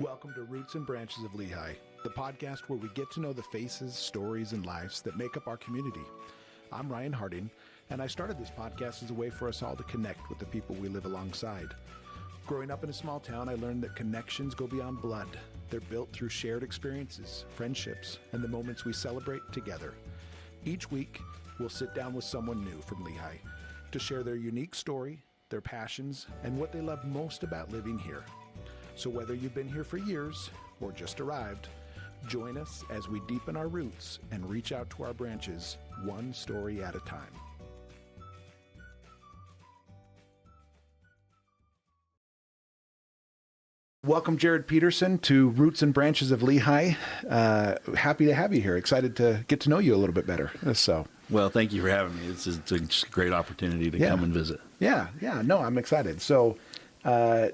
Welcome to Roots and Branches of Lehi, the podcast where we get to know the faces, stories, and lives that make up our community. I'm Ryan Harding, and I started this podcast as a way for us all to connect with the people we live alongside. Growing up in a small town, I learned that connections go beyond blood. They're built through shared experiences, friendships, and the moments we celebrate together. Each week, we'll sit down with someone new from Lehi to share their unique story, their passions, and what they love most about living here. So whether you've been here for years or just arrived, join us as we deepen our roots and reach out to our branches one story at a time. Welcome, Jared Peterson, to Roots and Branches of Lehi. Happy to have you here. Excited to get to know you a little bit better. Well, thank you for having me. It's just a great opportunity to come and visit. Yeah. No, I'm excited. So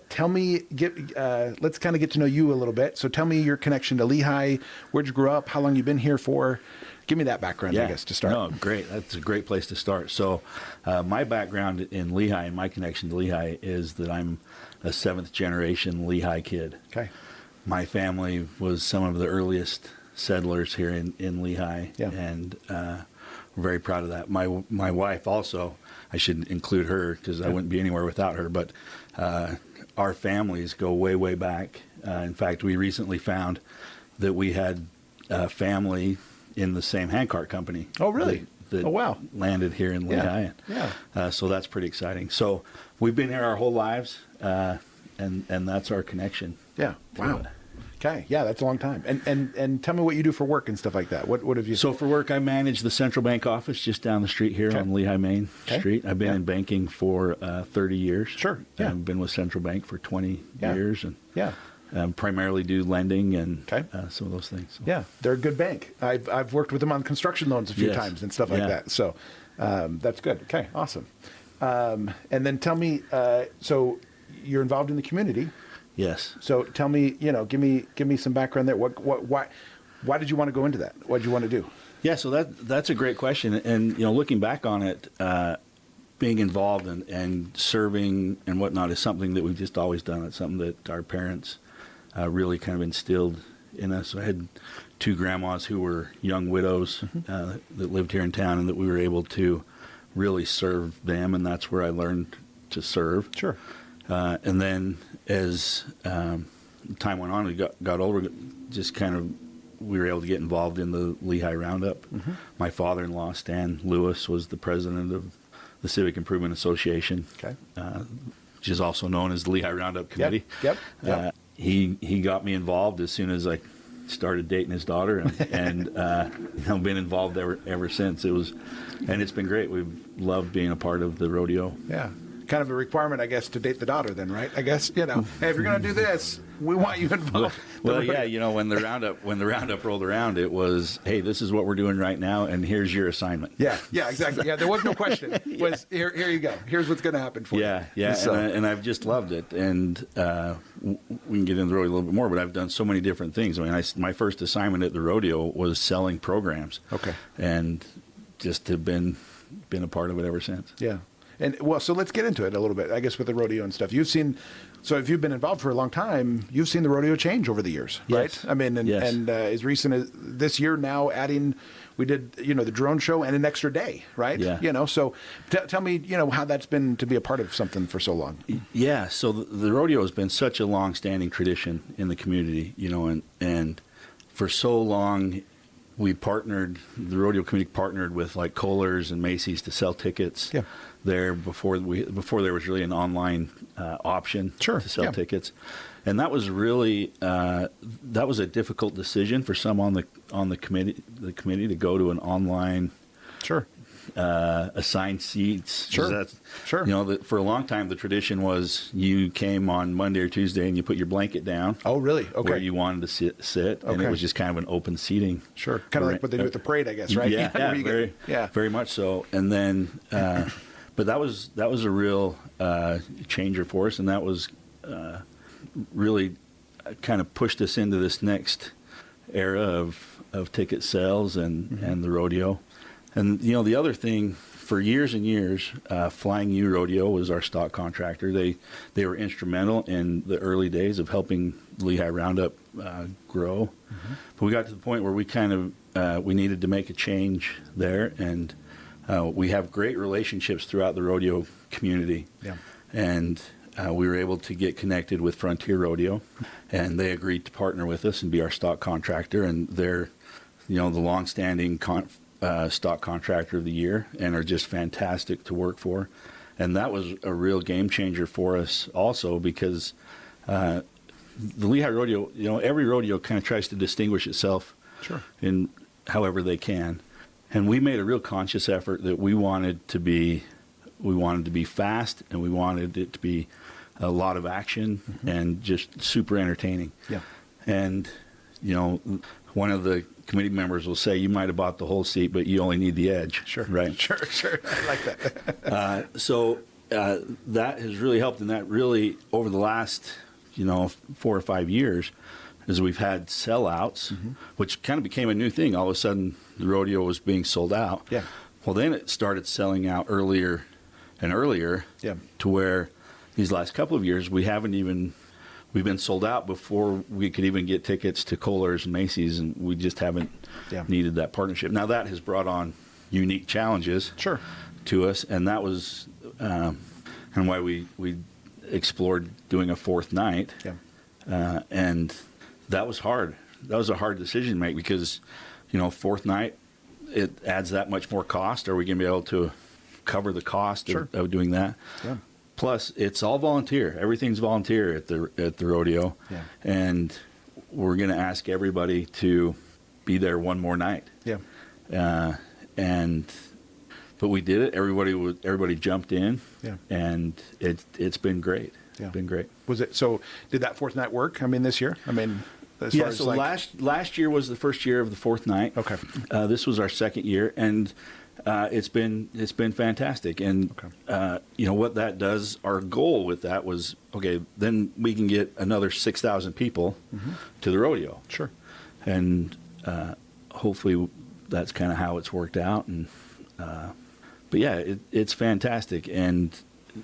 tell me, let's kind of get to know you a little bit. So tell me your connection to Lehi. Where'd you grow up? How long you been here for? Give me that background, I guess, to start. No, great. That's a great place to start. So my background in Lehi and my connection to Lehi is that I'm a seventh generation Lehi kid. Okay. My family was some of the earliest settlers here in Lehi, and we're very proud of that. My wife also, I should include her because I wouldn't be anywhere without her, but our families go way, way back. In fact, we recently found that we had family in the same handcart company. Oh, really? That landed here in Lehi. Yeah. So that's pretty exciting. So we've been here our whole lives, and that's our connection. Yeah. Wow. Okay. Yeah, that's a long time. And tell me what you do for work and stuff like that. What have you? So for work, I manage the central bank office just down the street here on Lehi Main Street. I've been in banking for 30 years. Sure. Yeah. I've been with Central Bank for 20 years, and primarily do lending and some of those things. So. Yeah, they're a good bank. I've worked with them on construction loans a few times and stuff like that. So that's good. Okay, awesome. And then tell me, so you're involved in the community. Yes. So tell me, give me some background there. Why did you want to go into that? What did you want to do? Yeah, so that's a great question. And looking back on it, being involved and serving and whatnot is something that we've just always done. It's something that our parents really kind of instilled in us. I had two grandmas who were young widows that lived here in town, and that we were able to really serve them, and that's where I learned to serve. Sure. And then as time went on, we got older, just kind of we were able to get involved in the Lehi Roundup. My father-in-law, Stan Lewis, was the president of the Civic Improvement Association, which is also known as the Lehi Roundup Committee. Yep. He got me involved as soon as I started dating his daughter, and I've been involved ever since. It's been great. We've loved being a part of the rodeo. Yeah. Kind of a requirement, I guess, to date the daughter then, right? I guess, hey, if you're going to do this, we want you involved. Well, when the roundup rolled around, it was, hey, this is what we're doing right now, and here's your assignment. Yeah, exactly. Yeah, there was no question. It was, here you go. Here's what's going to happen for you. Yeah, so. and I've just loved it. And we can get into the rodeo a little bit more, but I've done so many different things. I mean, my first assignment at the rodeo was selling programs. Okay. And just have been a part of it ever since. Yeah. And so let's get into it a little bit, I guess, with the rodeo and stuff. So if you've been involved for a long time, you've seen the rodeo change over the years, right? I mean, and as recent as this year now adding, we did, the drone show and an extra day, right? Yeah. So tell me, how that's been to be a part of something for so long. Yeah. So the rodeo has been such a long-standing tradition in the community, and for so long, the rodeo committee partnered with like Kohler's and Macy's to sell tickets there before there was really an online option to sell tickets. And that was really that was a difficult decision for some on the committee to go to an online assigned seats. Sure. For a long time, the tradition was you came on Monday or Tuesday and you put your blanket down. Oh, really? Okay. Where you wanted to sit, and it was just kind of an open seating. Sure. Kind of like what they do at the parade, I guess, right? Very much so. And then, but that was a real changer for us, and that was really kind of pushed us into this next era of ticket sales and the rodeo. And the other thing for years and years, Flying U Rodeo was our stock contractor. They were instrumental in the early days of helping Lehi Roundup grow. Mm-hmm. But we got to the point where we kind of we needed to make a change there, and we have great relationships throughout the rodeo community. Yeah. And we were able to get connected with Frontier Rodeo, and they agreed to partner with us and be our stock contractor. And they're, the longstanding stock contractor of the year, and are just fantastic to work for. And that was a real game changer for us also, because the Lehi Rodeo, every rodeo kind of tries to distinguish itself in however they can. And we made a real conscious effort that we wanted to be fast, and we wanted it to be a lot of action and just super entertaining. Yeah. And, one of the committee members will say, you might have bought the whole seat, but you only need the edge. Sure. Right. Sure. I like that. So that has really helped, and that really, over the last, 4 or 5 years, as we've had sellouts, which kind of became a new thing. All of a sudden, the rodeo was being sold out. Yeah. Well, then it started selling out earlier and earlier, to where these last couple of years we've been sold out before we could even get tickets to Kohler's and Macy's, and we just haven't needed that partnership. Now that has brought on unique challenges to us, and that was and why we explored doing a fourth night. And that was hard. That was a hard decision to make, because fourth night, it adds that much more cost. Are we going to be able to cover the cost of doing that? Yeah. Plus, it's all volunteer. Everything's volunteer at the rodeo, and we're going to ask everybody to be there one more night. Yeah. But we did it. Everybody jumped in. Yeah. And it's been great. Yeah. It's been great. Was it so? Did that fourth night work? This year. Last year was the first year of the fourth night. Okay. This was our second year, and it's been fantastic. And what that does, our goal with that was, then we can get another 6,000 people to the rodeo. Sure. And hopefully that's kind of how it's worked out. And but yeah, it's fantastic. And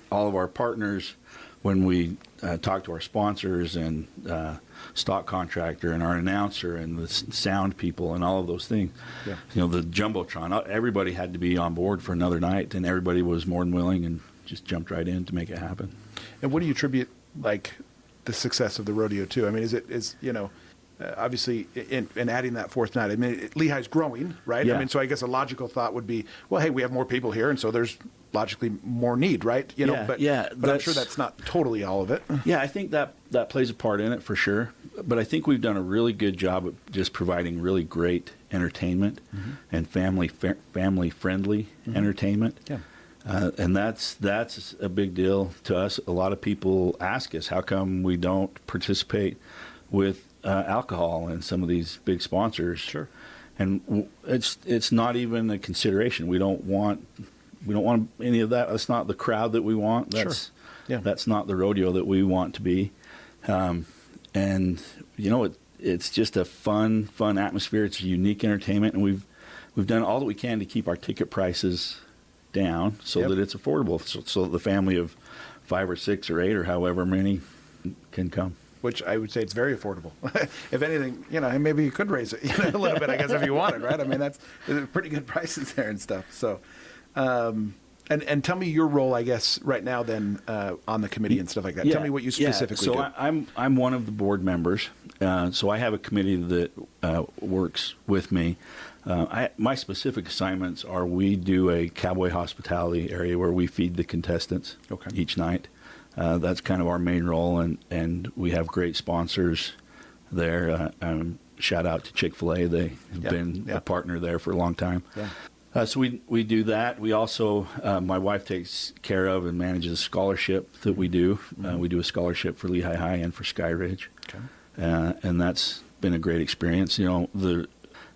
all of our partners, when we talk to our sponsors and stock contractor and our announcer and the sound people and all of those things, the Jumbotron, everybody had to be on board for another night, and everybody was more than willing and just jumped right in to make it happen. And what do you attribute the success of the rodeo to? Obviously in adding that fourth night, Lehi's growing, right? Yeah. So I guess a logical thought would be, well, hey, we have more people here, and so there's logically more need, right? But I'm sure that's not totally all of it. Yeah, I think that plays a part in it for sure. But I think we've done a really good job of just providing really great entertainment and family friendly entertainment. Yeah. And that's a big deal to us. A lot of people ask us, how come we don't participate with alcohol and some of these big sponsors? Sure. And it's not even a consideration. We don't want any of that. That's not the crowd that we want. That's not the rodeo that we want to be. And it's just a fun atmosphere. It's a unique entertainment, and we've done all that we can to keep our ticket prices down so that it's affordable, so that the family of 5 or 6 or 8 or however many can come. Which I would say it's very affordable. If anything, maybe you could raise it a little bit, I guess, if you wanted, right? That's pretty good prices there and stuff. So, and tell me your role, I guess, right now then on the committee and stuff like that. Tell me what you specifically do. So I'm one of the board members. So I have a committee that works with me. My specific assignments are, we do a cowboy hospitality area where we feed the contestants each night. That's kind of our main role, and we have great sponsors there. Shout out to Chick-fil-A. They've been a partner there for a long time. Yeah. So we do that. We also, my wife takes care of and manages a scholarship that we do. We do a scholarship for Lehi High and for Sky Ridge. Okay. And that's been a great experience.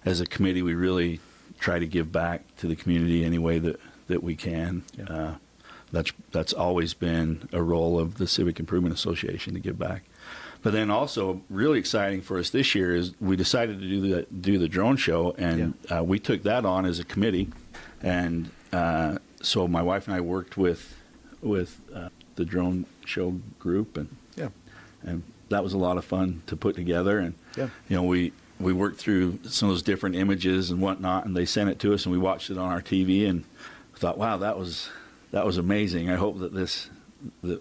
As a committee, we really try to give back to the community any way that we can. Yeah. That's always been a role of the Civic Improvement Association, to give back. But then also, really exciting for us this year is we decided to do the drone show, and we took that on as a committee. And so my wife and I worked with the drone show group, and that was a lot of fun to put together. And we worked through some of those different images and whatnot, and they sent it to us, and we watched it on our TV, and thought, wow, that was amazing. I hope that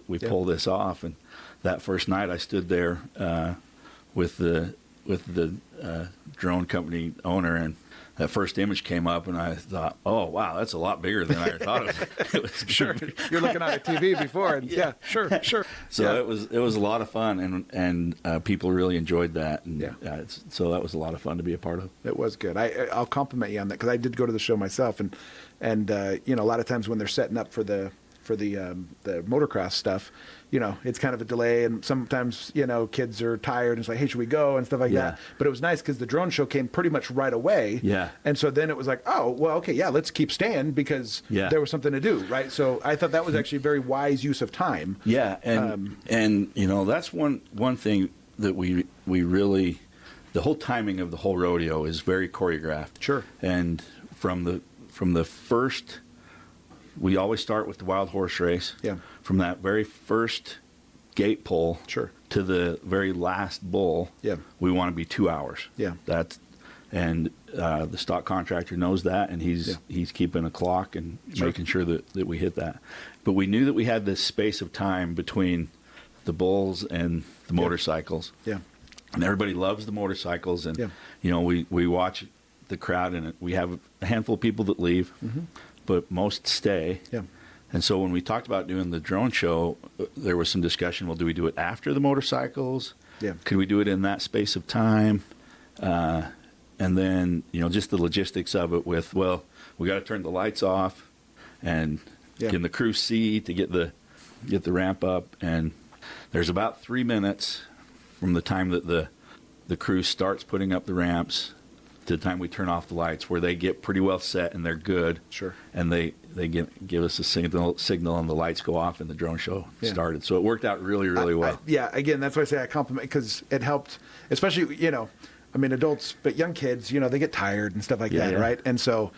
we pull this off. And that first night, I stood there with the drone company owner, and that first image came up, and I thought, oh, wow, that's a lot bigger than I thought it was. Sure. You're looking at a TV before, and sure. So it was a lot of fun, and people really enjoyed that. And so that was a lot of fun to be a part of. It was good. I'll compliment you on that, because I did go to the show myself, and a lot of times when they're setting up for the motocross stuff, it's kind of a delay, and sometimes, kids are tired and it's like, hey, should we go, and stuff like that. But it was nice because the drone show came pretty much right away. Yeah. And so then it was like, oh, well, okay, let's keep staying, because there was something to do, right? So I thought that was actually a very wise use of time. Yeah. And that's one thing that we really, the whole timing of the whole rodeo is very choreographed. Sure. And from the first, we always start with the wild horse race. Yeah. From that very first gate pull to the very last bull, we want to be 2 hours. Yeah. And the stock contractor knows that, and he's keeping a clock and making sure that we hit that. But we knew that we had this space of time between the bulls and the motorcycles. Yeah. And everybody loves the motorcycles, and we watch the crowd, and we have a handful of people that leave. Mm-hmm. But most stay. Yeah. And so when we talked about doing the drone show, there was some discussion, well, do we do it after the motorcycles? Yeah. Could we do it in that space of time? And then, just the logistics of it with, well, we got to turn the lights off and get the crew see to get the ramp up. And there's about 3 minutes from the time that the crew starts putting up the ramps to the time we turn off the lights, where they get pretty well set and they're good. Sure. And they give us a signal and the lights go off and the drone show started. So it worked out really, really well. Again, that's why I say I compliment, because it helped, especially, adults, but young kids, they get tired and stuff like that, right? And so,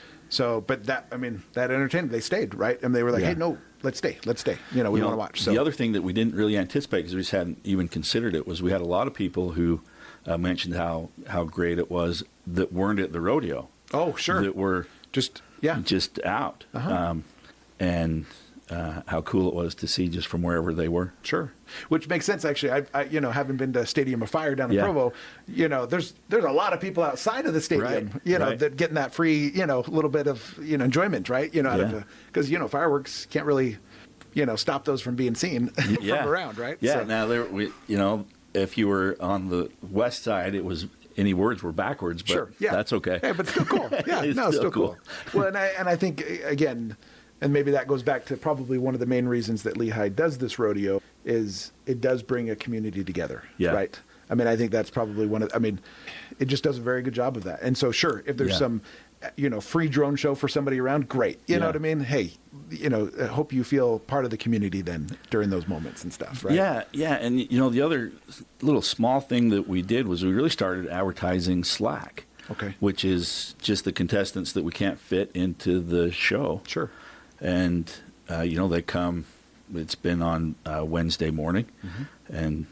but that entertainment, they stayed, right? And they were like, hey, no, let's stay. We want to watch. So the other thing that we didn't really anticipate, because we just hadn't even considered it, was we had a lot of people who mentioned how great it was that weren't at the rodeo. Oh, sure. That were just out. Uh-huh. And how cool it was to see just from wherever they were. Sure. Which makes sense, actually. I having been to Stadium of Fire down in Provo, there's a lot of people outside of the stadium, that getting that free, little bit of, enjoyment, right? Because, fireworks can't really, stop those from being seen from around, right? Yeah. So. Now, if you were on the west side, it was, any words were backwards, but that's okay. Yeah, but still cool. Yeah, it's still cool. Well, and I think, again, and maybe that goes back to probably one of the main reasons that Lehi does this rodeo, is it does bring a community together, right? I think that's probably it just does a very good job of that. And so, sure, if there's some, free drone show for somebody around, great. You know what I mean? Hey, I hope you feel part of the community then during those moments and stuff, right? Yeah. And, the other little small thing that we did was we really started advertising Slack. Okay. Which is just the contestants that we can't fit into the show. Sure. And, they come, it's been on Wednesday morning, and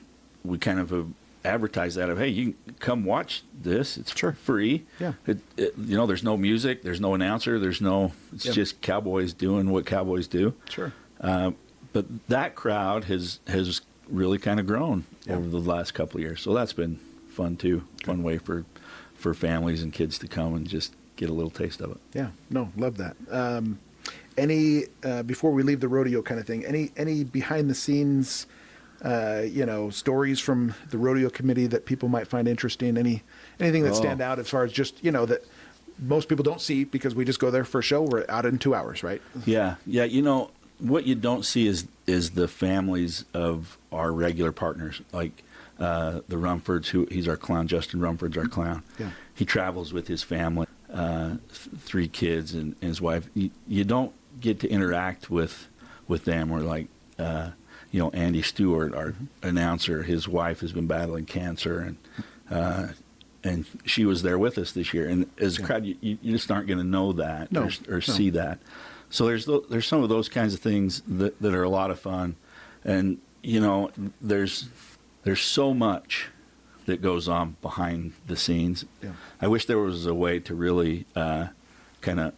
we kind of advertise that of, hey, you can come watch this. It's free. Yeah. There's no music, there's no announcer, it's just cowboys doing what cowboys do. Sure. But that crowd has really kind of grown over the last couple of years. So that's been fun too. Fun way for families and kids to come and just get a little taste of it. Yeah. No, love that. Any before we leave the rodeo kind of thing, any behind the scenes stories from the rodeo committee that people might find interesting? Anything that stand out as far as just, that most people don't see, because we just go there for a show. We're out in 2 hours, right? Yeah. What you don't see is the families of our regular partners, like the Rumfords, he's our clown. Justin Rumford's our clown. Yeah. He travels with his family, 3 kids and his wife. You don't get to interact with them, or like, Andy Stewart, our announcer, his wife has been battling cancer, and she was there with us this year. And as a crowd, you just aren't going to know that or see that. So there's some of those kinds of things that are a lot of fun, and there's so much that goes on behind the scenes. Yeah. I wish there was a way to really kind of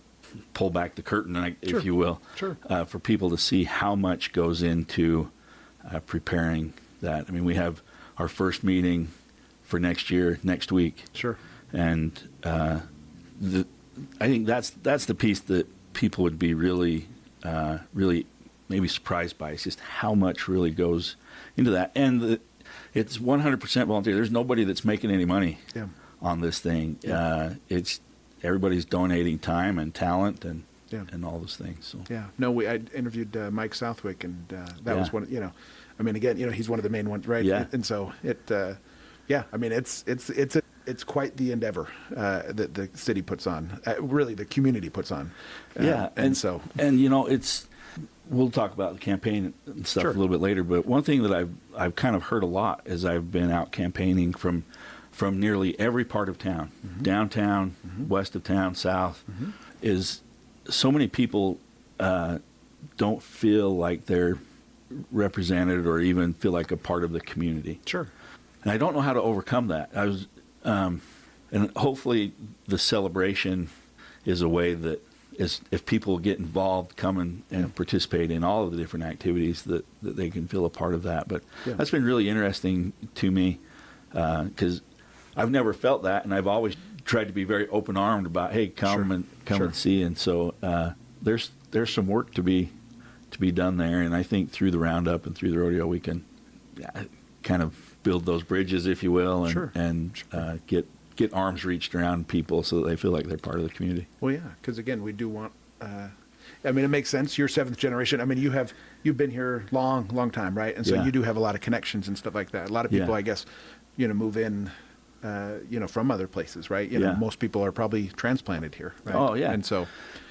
pull back the curtain, Sure. if you will, Sure. For people to see how much goes into preparing that. I mean, we have our first meeting for next week. Sure. And I think that's the piece that people would be really maybe surprised by. It's just how much really goes into that. And it's 100% volunteer. There's nobody that's making any money on this thing. Yeah. It's everybody's donating time and talent and all those things. So I interviewed Mike Southwick, and that was one. I mean, again, he's one of the main ones, right? Yeah. And so I mean, it's quite the endeavor that the city puts on. Really, the community puts on. It's. We'll talk about the campaign and stuff Sure. a little bit later, but one thing that I've kind of heard a lot as I've been out campaigning from nearly every part of town, downtown, west of town, south, is so many people don't feel like they're represented or even feel like a part of the community. Sure. And I don't know how to overcome that. And hopefully the celebration is a way that if people get involved, come and participate in all of the different activities, that they can feel a part of that. But that's been really interesting to me because I've never felt that, and I've always tried to be very open-armed about, hey, come and see. And so there's some work to be done there, and I think through the Roundup and through the rodeo we can kind of build those bridges, if you will, and get arms reached around people so that they feel like they're part of the community. Well, yeah, because again, we do want. I mean, it makes sense. You're seventh generation. I mean, you've been here long time, right? And so you do have a lot of connections and stuff like that. A lot of people, I guess, move in, from other places, right? Most people are probably transplanted here, right? Oh yeah, and so.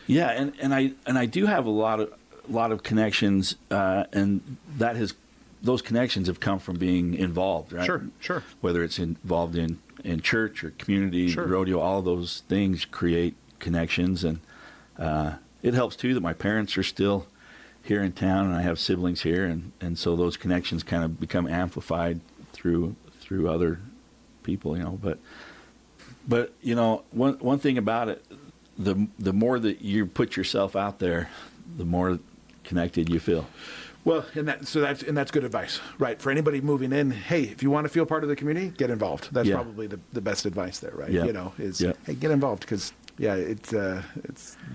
Yeah, and I do have a lot of connections, and those connections have come from being involved, right? Sure. Whether it's involved in church or community, rodeo, all of those things create connections, and it helps too that my parents are still here in town, and I have siblings here, and so those connections kind of become amplified through other people, But one thing about it, the more that you put yourself out there, the more connected you feel. Well, that's good advice, right? For anybody moving in, hey, if you want to feel part of the community, get involved. That's probably the best advice there, right? Hey, get involved because it's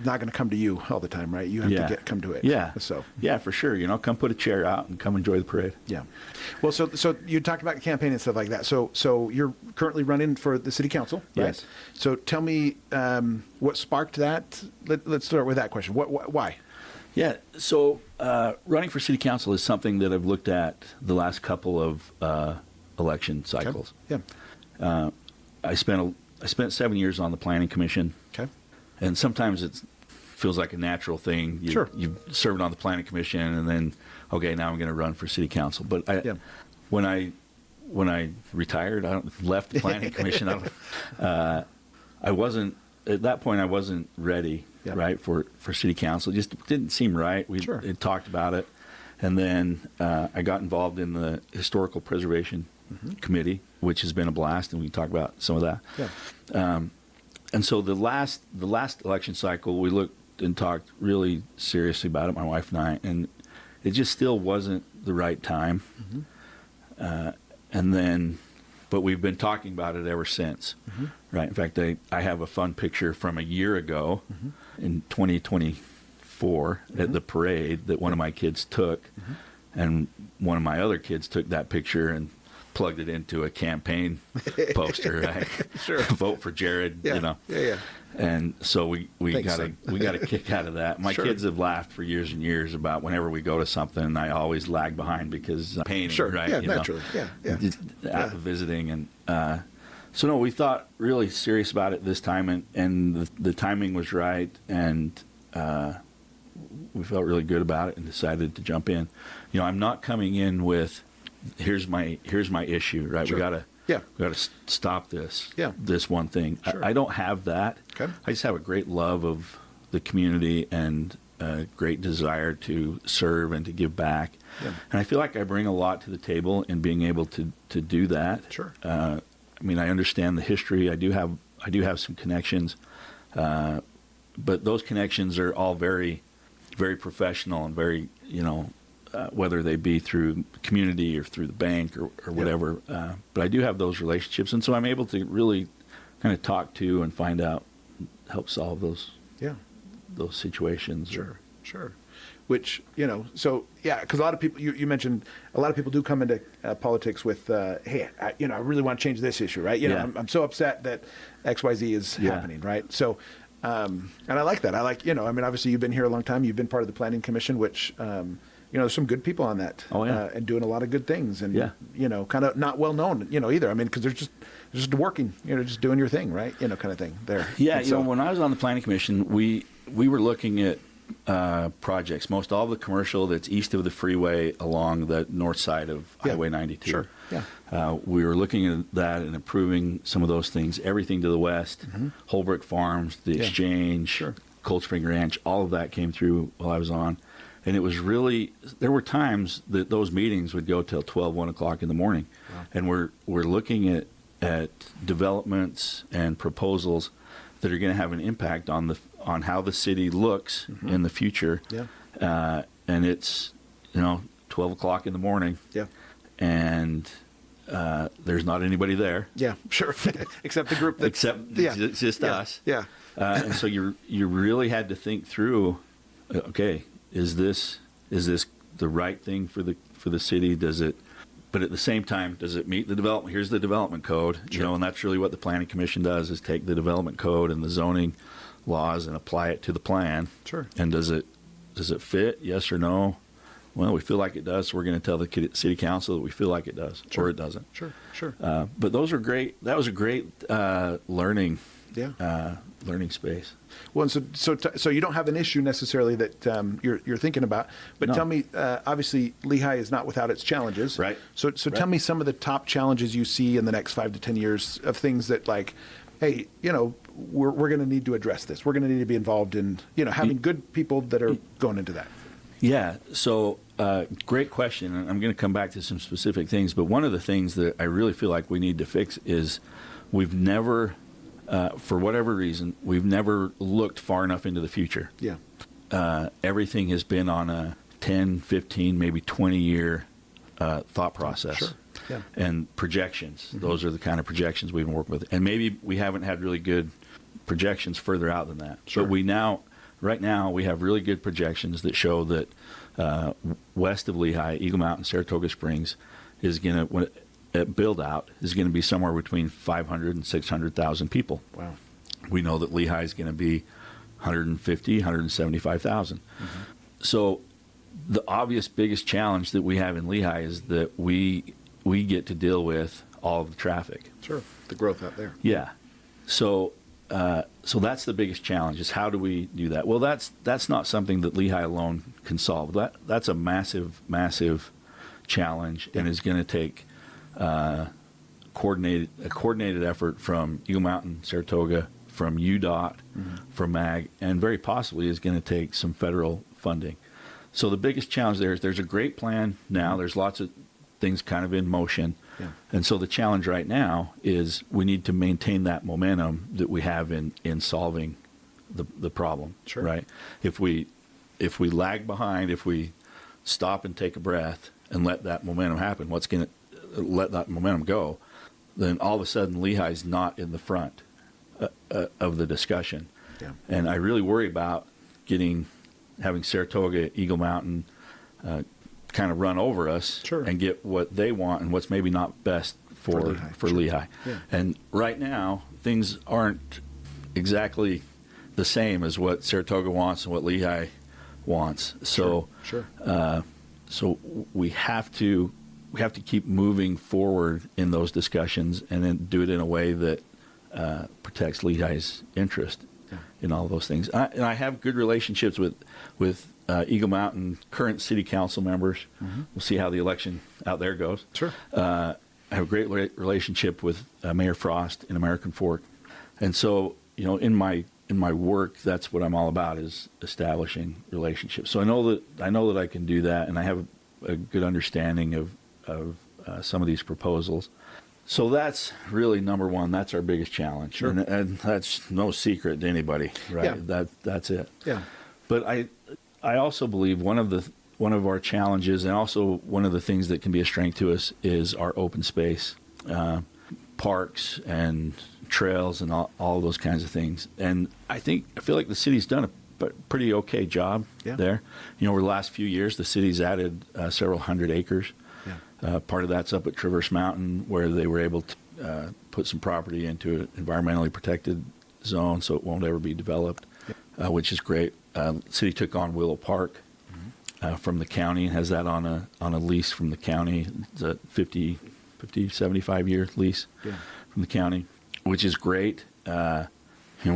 not going to come to you all the time, right? You have to come to it. Yeah. So for sure. Come put a chair out and come enjoy the parade. Yeah. Well, so you talked about campaign and stuff like that. So you're currently running for the city council, right? Yes. So tell me what sparked that. Let's start with that question. Why? Yeah, so running for city council is something that I've looked at the last couple of election cycles. Okay. Yeah. I spent 7 years on the planning commission. Okay. And sometimes it feels like a natural thing. You've served on the planning commission, and then now I'm going to run for city council. But when I retired, left the planning commission. I wasn't at that point. I wasn't ready. Yep. Right, for city council. It just didn't seem right. We had talked about it. And then I got involved in the Historical Preservation Committee, which has been a blast, and we can talk about some of that. Yeah. And so the last election cycle, we looked and talked really seriously about it, my wife and I, and it just still wasn't the right time. But we've been talking about it ever since. Right. In fact, I have a fun picture from a year ago in 2024 at the parade that one of my kids took, and one of my other kids took that picture and plugged it into a campaign poster. Right? Vote for Jared. Yeah. And so we got a kick out of that. My kids have laughed for years and years about whenever we go to something, I always lag behind because painting, right? Yeah, naturally. Just out visiting. And so, no, we thought really serious about it this time, and the timing was right, and we felt really good about it and decided to jump in. I'm not coming in with, here's my issue, right? Sure. We got to stop this. This one thing. Sure. I don't have that. Okay. I just have a great love of the community and a great desire to serve and to give back. Yeah. And I feel like I bring a lot to the table in being able to do that. Sure. I mean, I understand the history. I do have some connections, but those connections are all very, very professional and very, whether they be through community or through the bank or whatever. But I do have those relationships, and so I'm able to really kind of talk to and find out, help solve those situations. Sure. Which, because a lot of people, you mentioned, a lot of people do come into politics with, hey, I really want to change this issue, right? I'm so upset that XYZ is happening, right? So, and I like that. I like, obviously you've been here a long time. You've been part of the Planning Commission, which, there's some good people on that. Oh, yeah. And doing a lot of good things and, kind of not well known, either. I mean, because they're just working, just doing your thing, right? Kind of thing there. Yeah. When I was on the Planning Commission, we were looking at projects, most all of the commercial that's east of the freeway along the north side of Highway 92. Sure. Yeah. We were looking at that and improving some of those things. Everything to the west, Holbrook Farms, the Exchange, Cold Spring Ranch, all of that came through while I was on. And it was really, there were times that those meetings would go till 12, 1 o'clock in the morning. Wow. And we're looking at developments and proposals that are going to have an impact on how the city looks in the future. Yeah. And it's 12 o'clock in the morning. Yeah. And there's not anybody there. Yeah, sure. Except the group that's... It's just us. Yeah. And so you really had to think through, okay, is this the right thing for the city? Does it? But at the same time, does it meet the development? Here's the development code, and that's really what the Planning Commission does: is take the development code and the zoning laws and apply it to the plan. Sure. And does it fit? Yes or no? Well, we feel like it does, so we're going to tell the city council that we feel like it does, or it doesn't. Sure. But those are great. That was a great learning. Yeah. Learning space. Well, and so you don't have an issue necessarily that you're thinking about, but No. tell me, obviously Lehi is not without its challenges. Right. So tell me some of the top challenges you see in the next 5 to 10 years of things that, like, hey, we're going to need to address this. We're going to need to be involved in, having good people that are going into that. Yeah. So great question. And I'm going to come back to some specific things, but one of the things that I really feel like we need to fix is we've never, for whatever reason, we've never looked far enough into the future. Yeah. Everything has been on a 10, 15, maybe 20-year thought process. Sure. Yeah. And projections. Those are the kind of projections we've been working with. And maybe we haven't had really good projections further out than that. Sure. But right now, we have really good projections that show that west of Lehi, Eagle Mountain, Saratoga Springs is going to, build out is going to be somewhere between 500 and 600,000 people. Wow. We know that Lehi is going to be 150, 175,000. So the obvious biggest challenge that we have in Lehi is that we get to deal with all of the traffic. Sure. The growth out there. Yeah. So that's the biggest challenge, is how do we do that? Well, that's not something that Lehi alone can solve. That's a massive, massive challenge, and is going to take a coordinated effort from Eagle Mountain, Saratoga, from UDOT, from MAG, and very possibly is going to take some federal funding. So the biggest challenge there is there's a great plan now. There's lots of things kind of in motion. Yeah. And so the challenge right now is we need to maintain that momentum that we have in solving the problem. Sure. Right? If we lag behind, if we stop and take a breath and let that momentum happen, what's going to let that momentum go, then all of a sudden Lehi's not in the front of the discussion. Yeah. And I really worry about having Saratoga, Eagle Mountain kind of run over us. Sure. And get what they want and what's maybe not best for Lehi. Yeah. And right now, things aren't exactly the same as what Saratoga wants and what Lehi wants. So, Sure. So we have to keep moving forward in those discussions, and then do it in a way that protects Lehi's interest in all of those things. And I have good relationships with Eagle Mountain current city council members. We'll see how the election out there goes. Sure. I have a great relationship with Mayor Frost in American Fork, and so in my in my work, that's what I'm all about, is establishing relationships. So I know that I can do that, and I have a good understanding of some of these proposals. So that's really number one. That's our biggest challenge, Sure. and that's no secret to anybody, right? Yeah. That's it. Yeah. But I also believe one of our challenges, and also one of the things that can be a strength to us, is our open space, parks and trails and all those kinds of things. And I feel like the city's done a pretty okay job there. Over the last few years, the city's added several hundred acres. Yeah. Part of that's up at Traverse Mountain, where they were able to put some property into an environmentally protected zone, so it won't ever be developed, which is great. The city took on Willow Park from the county, and has that on a lease from the county. It's a 50, 75-year lease from the county, which is great. We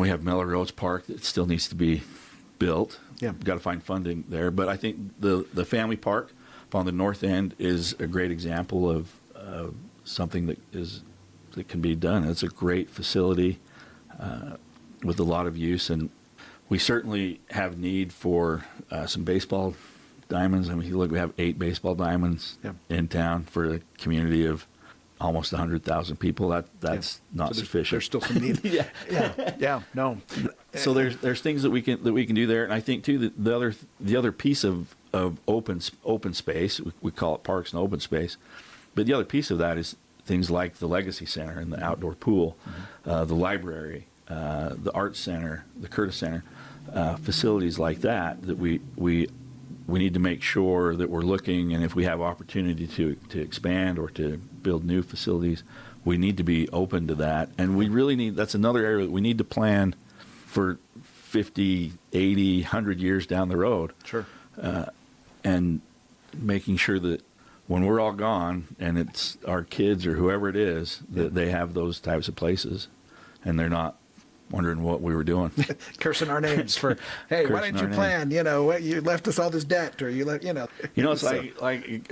have Miller Rhodes Park that still needs to be built. Yeah. We've got to find funding there. But I think the family park on the north end is a great example of something that can be done. It's a great facility with a lot of use, and we certainly have need for some baseball diamonds. I mean, look, we have 8 baseball diamonds in town for a community of almost 100,000 people. That's not so sufficient. There's still some need. No. So there's things that we can do there, and I think too that the other piece of open space, we call it parks and open space, but the other piece of that is things like the Legacy Center and the outdoor pool, the library, the Arts Center, the Curtis Center, facilities like that we need to make sure that we're looking, and if we have opportunity to expand or to build new facilities, we need to be open to that. And we really need, that's another area that we need to plan for 50, 80, 100 years down the road. Sure. And making sure that when we're all gone, and it's our kids or whoever it is, that they have those types of places, and they're not wondering what we were doing. Cursing our names for, hey, why didn't you plan? You left us all this debt, or it's like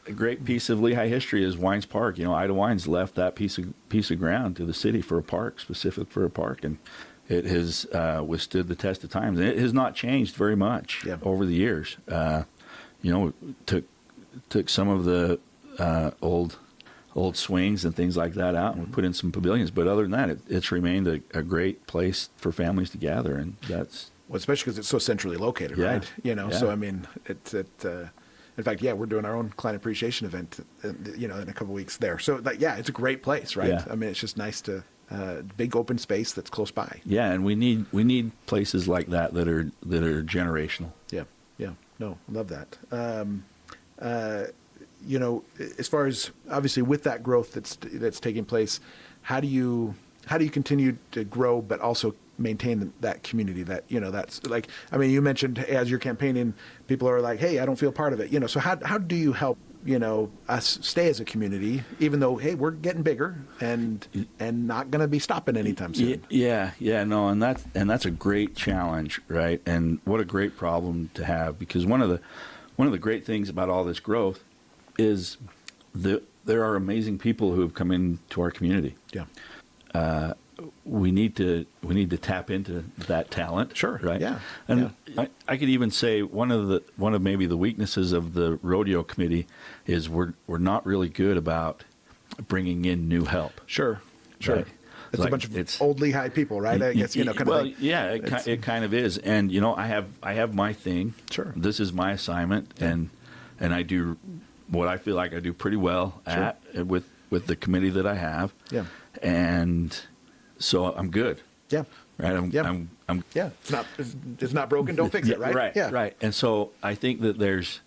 a great piece of Lehi history is Wines Park. Ida Wines left that piece of ground to the city for a park, specific for a park, and it has withstood the test of time. It has not changed very much over the years. Took some of the old swings and things like that out, and we put in some pavilions. But other than that, it's remained a great place for families to gather, and that's especially because it's so centrally located, right? So I mean, in fact, we're doing our own client appreciation event, in a couple of weeks there. So it's a great place, right? Yeah. I mean, it's just nice to big open space that's close by. Yeah, and we need places like that are generational. Yeah. No, love that. As far as obviously with that growth that's taking place, how do you continue to grow but also maintain that community that's like, I mean, you mentioned as you're campaigning, people are like, hey, I don't feel part of it. So how do you help us stay as a community, even though, hey, we're getting bigger and not going to be stopping anytime soon? And that's a great challenge, right? And what a great problem to have, because one of the great things about all this growth is there are amazing people who have come into our community. Yeah. We need to tap into that talent. Sure. Right. Yeah. And I could even say one of maybe the weaknesses of the rodeo committee is we're not really good about bringing in new help. Sure. Right? It's like a bunch of old Lehi people, right? I guess it kind of is. And I have my thing. Sure. This is my assignment, and I do what I feel like I do pretty well at with the committee that I have. Yeah. And so I'm good. Yeah. Right. I'm It's not broken. Don't fix it. Right. Right. Yeah. Right. And so I think that there's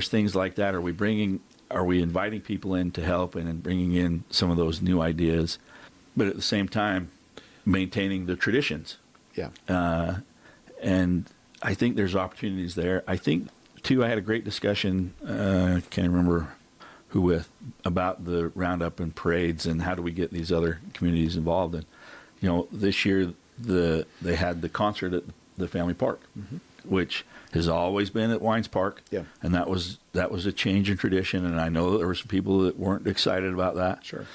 things like that. Are we inviting people in to help and bringing in some of those new ideas, but at the same time maintaining the traditions? Yeah. And I think there's opportunities there. I think too, I had a great discussion, I can't remember who with, about the roundup and parades and how do we get these other communities involved. And, this year they had the concert at the family park, which has always been at Wines Park. Yeah. And that was a change in tradition. And I know that there were some people that weren't excited about that. Sure.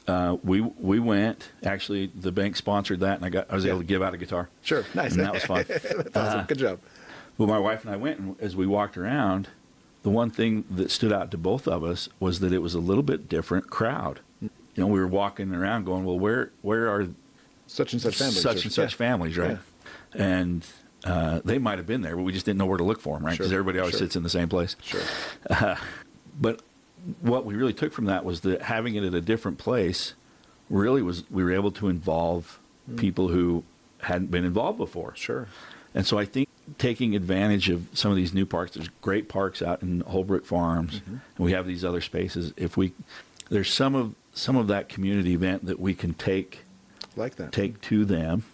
We went. Actually, the bank sponsored that, and I was able to give out a guitar. Sure, nice. And that was fun. That's awesome. Good job. Well, my wife and I went, and as we walked around, the one thing that stood out to both of us was that it was a little bit different crowd. You know, we were walking around going, well, where are such and such families? Such and such families, right? Yeah. And they might have been there, but we just didn't know where to look for them, right? Because everybody always sits in the same place. Sure. But what we really took from that was that having it at a different place really was, we were able to involve people who hadn't been involved before. Sure. And so I think taking advantage of some of these new parks, there's great parks out in Holbrook Farms, and we have these other spaces. There's some of that community event that we can take to them,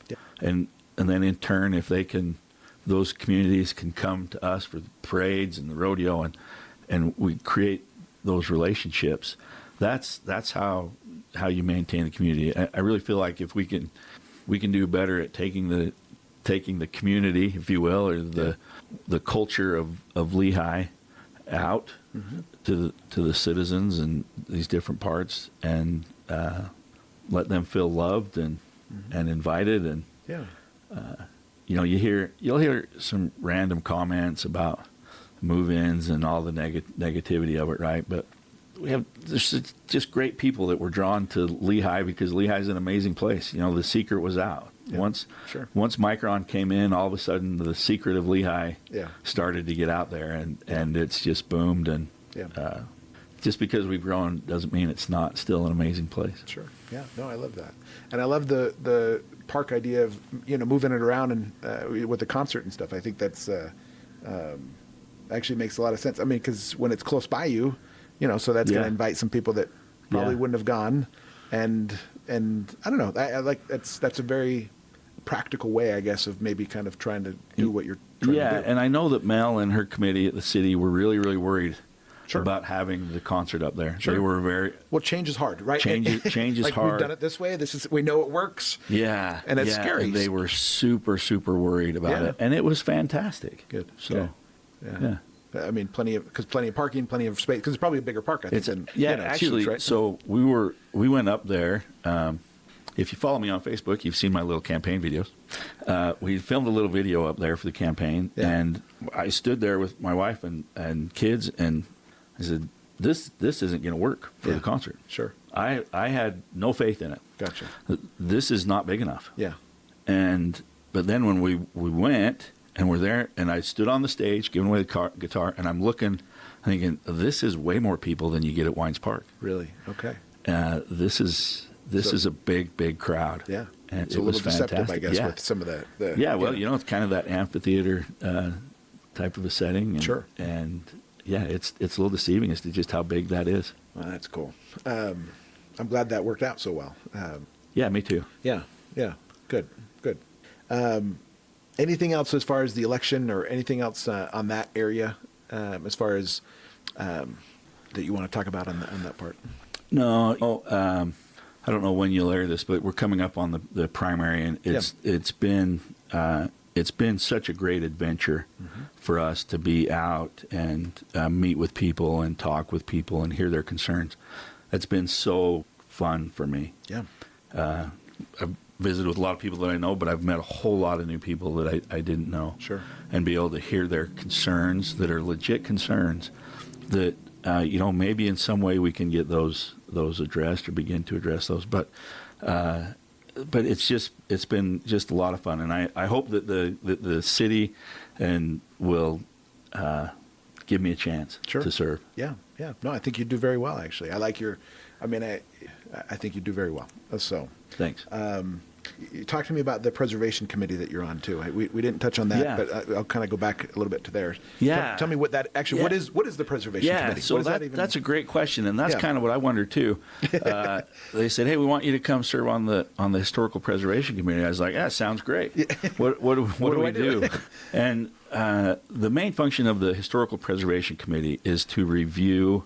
and then in turn, if they can, those communities can come to us for the parades and the rodeo, and we create those relationships. That's how you maintain the community. I really feel like if we can do better at taking the community, if you will, or the culture of Lehi out to the citizens in these different parts, and let them feel loved and invited, and you'll hear some random comments about move-ins and all the negativity of it, right? But there's just great people that were drawn to Lehi because Lehi is an amazing place. You know, the secret was out. Yeah, once Micron came in, all of a sudden the secret of Lehi started to get out there, and it's just boomed. And just because we've grown doesn't mean it's not still an amazing place. Sure. Yeah. No, I love that, and I love the park idea of moving it around and with the concert and stuff. I think that's actually makes a lot of sense. I mean, because when it's close by you, so that's going to invite some people that probably wouldn't have gone, and I don't know. I like that's a very practical way, I guess, of maybe kind of trying to do what you're trying to do. Yeah, and I know that Mel and her committee at the city were really, really worried about having the concert up there. Sure. They were very... Well, change is hard, right? Change is like hard. We've done it this way. We know it works. Yeah. And it's scary. And they were super, super worried about it. And it was fantastic. Good. So, yeah. I mean, plenty of parking, plenty of space, because it's probably a bigger park, I think. Actually, huge, right? So we went up there. If you follow me on Facebook, you've seen my little campaign videos. We filmed a little video up there for the campaign, and I stood there with my wife and kids, and I said, this isn't going to work for the concert. Sure. I had no faith in it. Gotcha. This is not big enough. Yeah. But then when we went and we're there, and I stood on the stage giving away the guitar, and I'm thinking, this is way more people than you get at Wines Park. Really? Okay. This is a big crowd. Yeah. And it's a little deceptive, I guess, with some of the it's kind of that amphitheater type of a setting. And, and it's a little deceiving as to just how big that is. Well, that's cool. I'm glad that worked out so well. Yeah, me too. Yeah. Good. Anything else as far as the election, or anything else on that area, as far as that you want to talk about on that part? No. I don't know when you'll air this, but we're coming up on the primary, and it's been such a great adventure for us to be out and meet with people and talk with people and hear their concerns. It's been so fun for me. Yeah. I've visited with a lot of people that I know, but I've met a whole lot of new people that I didn't know. Sure. And be able to hear their concerns that are legit concerns that, maybe in some way we can get those addressed or begin to address those. But it's been just a lot of fun. And I hope that the city will give me a chance to serve. Yeah. No, I think you do very well, actually. I think you do very well. So thanks. You talked to me about the preservation committee that you're on too. We didn't touch on that, but I'll kind of go back a little bit to there. Yeah. Tell me what that actually. What is the preservation committee? So that's a great question, and that's kind of what I wonder too. They said, "Hey, we want you to come serve on the historical preservation committee." I was like, "Yeah, sounds great. What do we do?" And the main function of the historical preservation committee is to review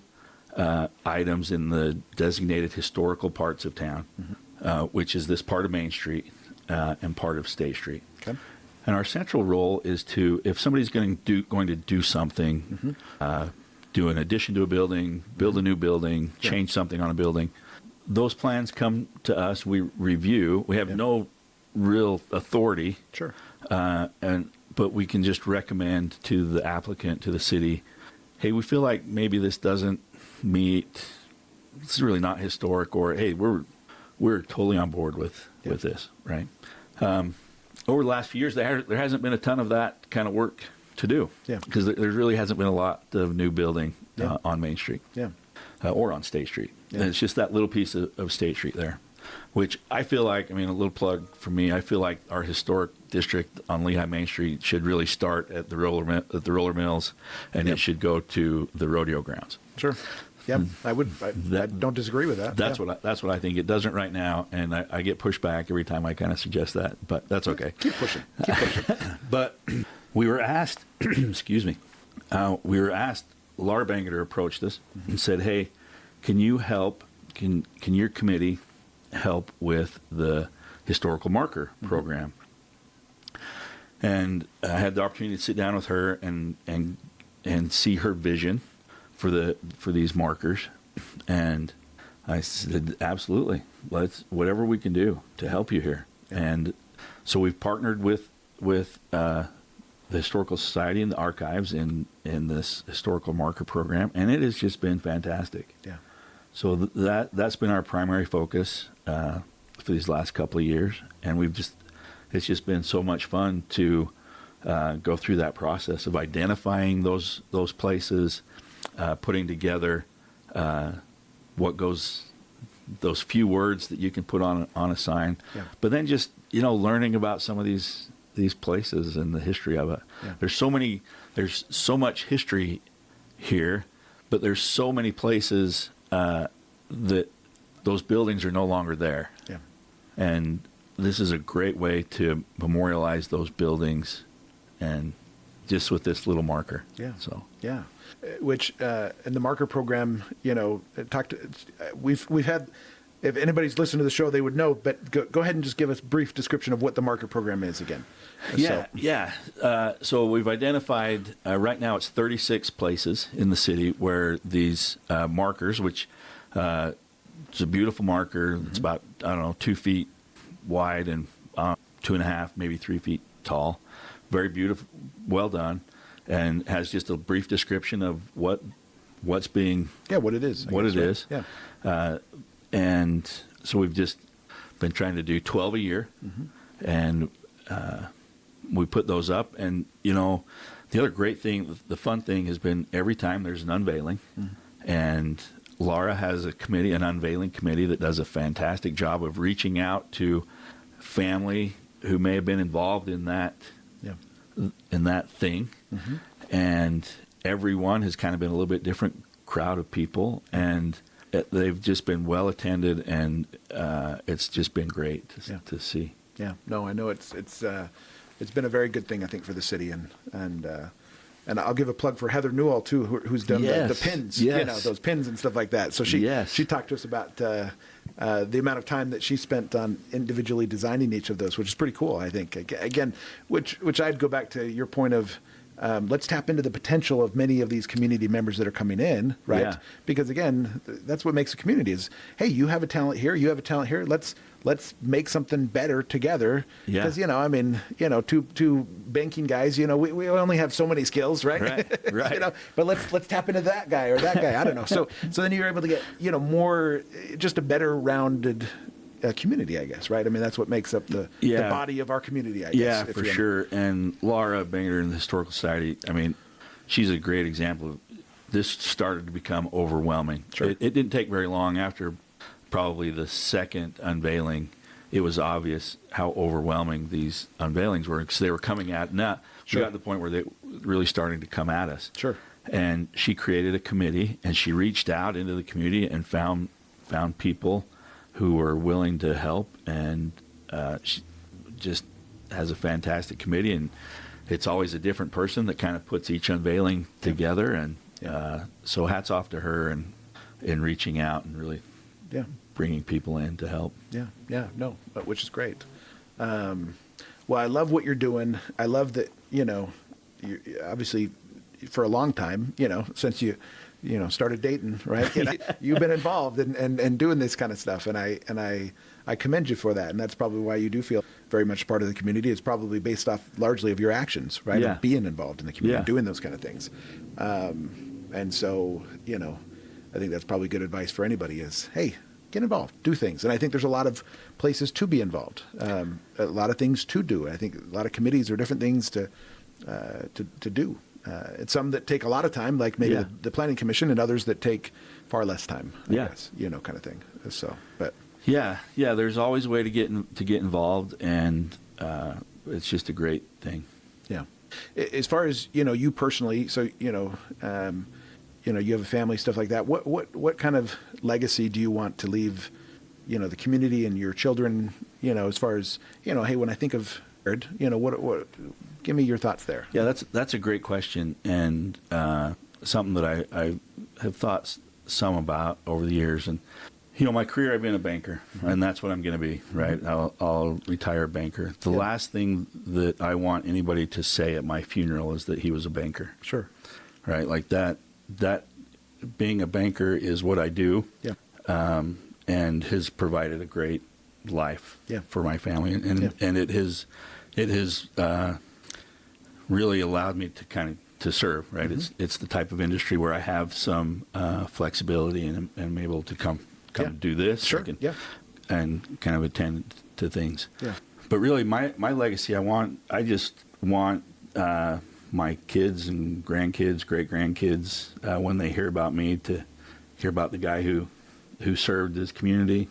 items in the designated historical parts of town. Which is this part of Main Street and part of State Street. Okay. And our central role is to, if somebody's going to do something, do an addition to a building, build a new building, change something on a building, those plans come to us. We review. We have no real authority. Sure. But we can just recommend to the applicant, to the city, hey, we feel like maybe this doesn't meet. It's really not historic, or hey, we're totally on board with this, right? Over the last few years, there hasn't been a ton of that kind of work to do, because there really hasn't been a lot of new building on Main Street, or on State Street. And it's just that little piece of State Street there, which I feel like, I mean, a little plug for me, I feel like our historic district on Lehi Main Street should really start at the roller mills, and it should go to the rodeo grounds. Sure. Yeah, I don't disagree with that. That's what I think. It doesn't right now, and I get pushed back every time I kind of suggest that, but that's okay. Keep pushing. But we were asked, excuse me, Laura Bangerter approached us and said, hey, can you help, can your committee help with the historical marker program? And I had the opportunity to sit down with her and see her vision for these markers, and I said, absolutely, let's whatever we can do to help you here. And so we've partnered with the Historical Society and the archives in this historical marker program, and it has just been fantastic. Yeah. So that's been our primary focus for these last couple of years, and it's just been so much fun to go through that process of identifying those places, putting together those few words that you can put on a sign, but then just learning about some of these places and the history of it. There's so much history here, but there's so many places that those buildings are no longer there. And this is a great way to memorialize those buildings, and just with this little marker. Which in the marker program, we've had, if anybody's listened to the show, they would know, but go ahead and just give us a brief description of what the marker program is again. So we've identified, right now it's 36 places in the city where these markers, which it's a beautiful marker. It's about, 2 feet wide and 2.5, maybe 3 feet tall. Very beautiful, well done, and has just a brief description of what's being what it is. And so we've just been trying to do 12 a year, and we put those up. And the other great thing, the fun thing, has been every time there's an unveiling, and Laura has an unveiling committee that does a fantastic job of reaching out to family who may have been involved in that thing. And everyone has kind of been a little bit different crowd of people, and they've just been well attended, and it's just been great to see. No, I know it's been a very good thing, I think, for the city, and I'll give a plug for Heather Newell too, who's done the pins, those pins and stuff like that. So she talked to us about the amount of time that she spent on individually designing each of those, which is pretty cool, I think. Again, which I'd go back to your point of, let's tap into the potential of many of these community members that are coming in, right? Yeah. Because again, that's what makes a community is, hey, you have a talent here, you have a talent here. Let's make something better together. Because, two banking guys, we only have so many skills, right? Right. But let's tap into that guy or that guy. I don't know. So then you're able to get, more, just a better rounded community, I guess, right? I mean, that's what makes up the body of our community, I guess. Yeah, for sure. And Laura Bangerter in the Historical Society, I mean, she's a great example of this. Started to become overwhelming. Sure. It didn't take very long after probably the second unveiling. It was obvious how overwhelming these unveilings were, because they were coming at we got to the point where they really starting to come at us. Sure. And she created a committee, and she reached out into the community and found people who were willing to help, and she just has a fantastic committee, and it's always a different person that kind of puts each unveiling together, and so hats off to her and in reaching out and really bringing people in to help. Which is great. Well, I love what you're doing. I love that, you obviously for a long time, since you started dating, right? You've been involved and doing this kind of stuff, and I commend you for that, and that's probably why you do feel very much part of the community. It's probably based off largely of your actions, right? Yeah. Of being involved in the community, Yeah. doing those kind of things, and so I think that's probably good advice for anybody is, hey, get involved, do things. And I think there's a lot of places to be involved, a lot of things to do. I think a lot of committees are different things to do. It's some that take a lot of time, like maybe Yeah. the planning commission, and others that take far less time, I Yeah. guess, kind of thing. So, but Yeah. There's always a way to get involved, and it's just a great thing. yeah. As far as, you personally, so, you have a family, stuff like that. What kind of legacy do you want to leave, the community and your children, as far as, hey, when I think of, what, give me your thoughts there. Yeah, that's a great question, and something that I have thought some about over the years. And my career, I've been a banker, and that's what I'm going to be. Right, I'll retire a banker. The last thing that I want anybody to say at my funeral is that he was a banker. Sure. Right, like that being a banker is what I do. Yeah. And has provided a great life for my family, and it has really allowed me to to serve. Right, it's the type of industry where I have some flexibility and am able to come do this. Sure. And kind of attend to things. Yeah. But really, my legacy, I just want my kids and grandkids, great grandkids, when they hear about me, to hear about the guy who served his community,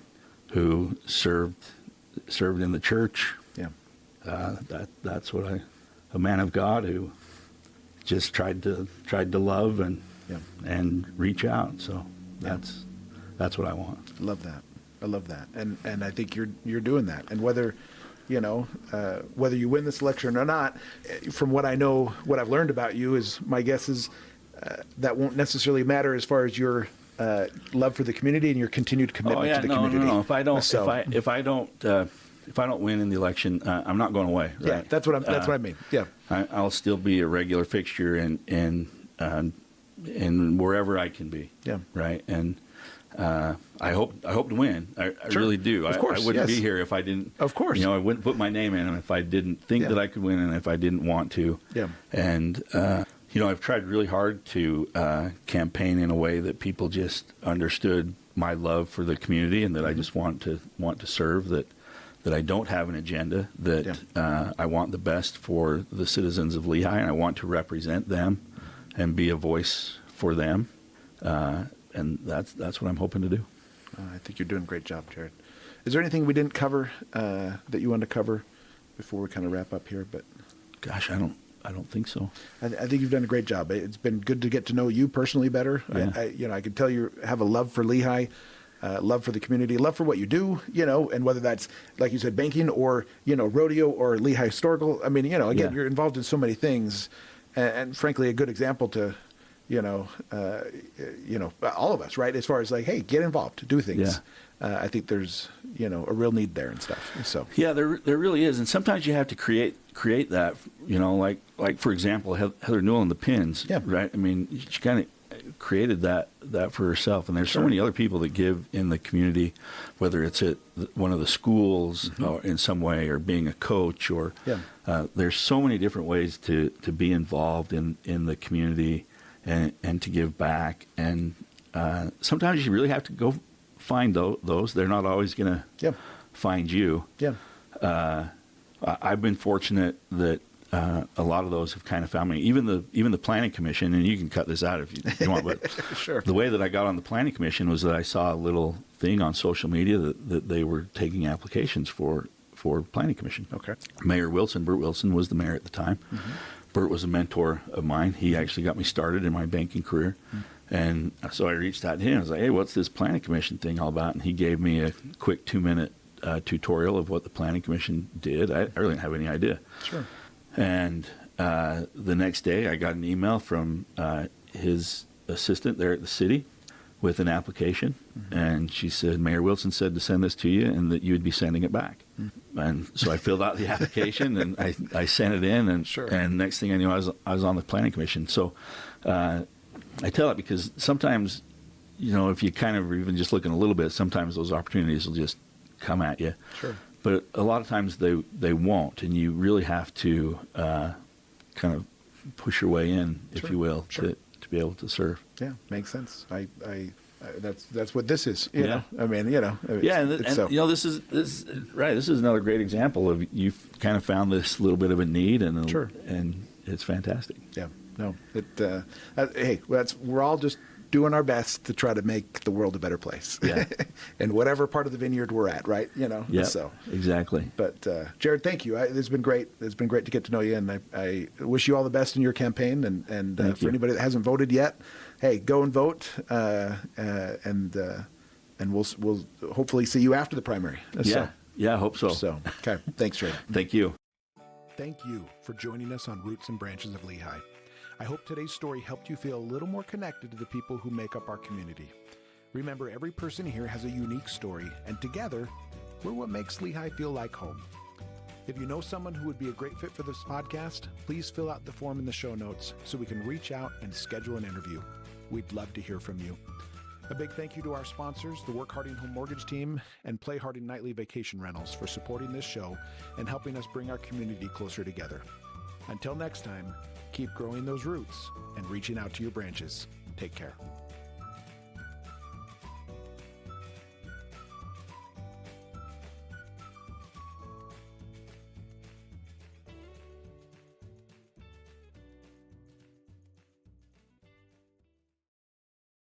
who served in the church. Yeah. That's what a man of God who just tried to love and reach out. So that's what I want. I love that. And I think you're doing that. And whether you win this election or not, from what I know, what I've learned about you is, my guess is that won't necessarily matter as far as your love for the community and your continued commitment to the community. No. If I don't win in the election, I'm not going away. Right? Yeah, that's what I mean. Yeah, I'll still be a regular fixture in wherever I can be. Yeah. Right. And I hope to win. I Sure. really do. Of course, I wouldn't yes. be here if I didn't. Of course. I wouldn't put my name in if I didn't think that I could win, and if I didn't want to. Yeah. And I've tried really hard to campaign in a way that people just understood my love for the community, and that I just want to serve. That I don't have an agenda. That I want the best for the citizens of Lehi, and I want to represent them and be a voice for them. And that's what I'm hoping to do. I think you're doing a great job, Jared. Is there anything we didn't cover that you wanted to cover before we kind of wrap up here? But gosh, I don't think so. I think you've done a great job. It's been good to get to know you personally better. Yeah. I can tell you have a love for Lehi, love for the community, love for what you do. And whether that's, like you said, banking or rodeo or Lehi historical. I mean, again, you're involved in so many things, and frankly, a good example to. All of us, right? As far as like, hey, get involved, do things. I think there's, a real need there and stuff. So yeah, there really is, and sometimes you have to create that. Like for example, Heather Newell and the Pins. Yeah. Right. I mean, she kind of created that for herself, and there's so many other people that give in the community, whether it's at one of the schools or in some way, or being a coach, or there's so many different ways to be involved in the community. And to give back, and sometimes you really have to go find those. They're not always going to find you. Yeah. I've been fortunate that a lot of those have kind of found me. Even the planning commission, and you can cut this out if you want. But sure. The way that I got on the planning commission was that I saw a little thing on social media that they were taking applications for planning commission. Okay. Mayor Wilson, Bert Wilson, was the mayor at the time. Mm-hmm. Bert was a mentor of mine. He actually got me started in my banking career. And so I reached out to him. I was like, hey, what's this planning commission thing all about? And he gave me a quick 2-minute tutorial of what the planning commission did. I really didn't have any idea. Sure. And the next day I got an email from his assistant there at the city with an application. Mm-hmm. And she said, Mayor Wilson said to send this to you and that you would be sending it back. Mm-hmm. And so I filled out the application and I sent it in. And next thing I knew, I was on the planning commission. So I tell it because sometimes, if you kind of even just looking a little bit, sometimes those opportunities will just come at you. Sure. But a lot of times they won't, and you really have to kind of push your way in, if you will, to be able to serve. Yeah, makes sense. I that's what this is. You know? I mean, this is right. This is another great example of you've kind of found this little bit of a need, and it's fantastic. Yeah. No. Hey, we're all just doing our best to try to make the world a better place. Yeah. And whatever part of the vineyard we're at, right? Yeah. So exactly. But Jared, thank you. It's been great. It's been great to get to know you, and I wish you all the best in your campaign. And for anybody that hasn't voted yet, hey, go and vote. And we'll hopefully see you after the primary. Yeah, I hope so. So, okay. Thanks, Jared. Thank you. Thank you for joining us on Roots and Branches of Lehi. I hope today's story helped you feel a little more connected to the people who make up our community. Remember, every person here has a unique story, and together, we're what makes Lehi feel like home. If you know someone who would be a great fit for this podcast, please fill out the form in the show notes so we can reach out and schedule an interview. We'd love to hear from you. A big thank you to our sponsors, the Work Harding Home Mortgage Team and Play Harding Nightly Vacation Rentals, for supporting this show and helping us bring our community closer together. Until next time, keep growing those roots and reaching out to your branches. Take care.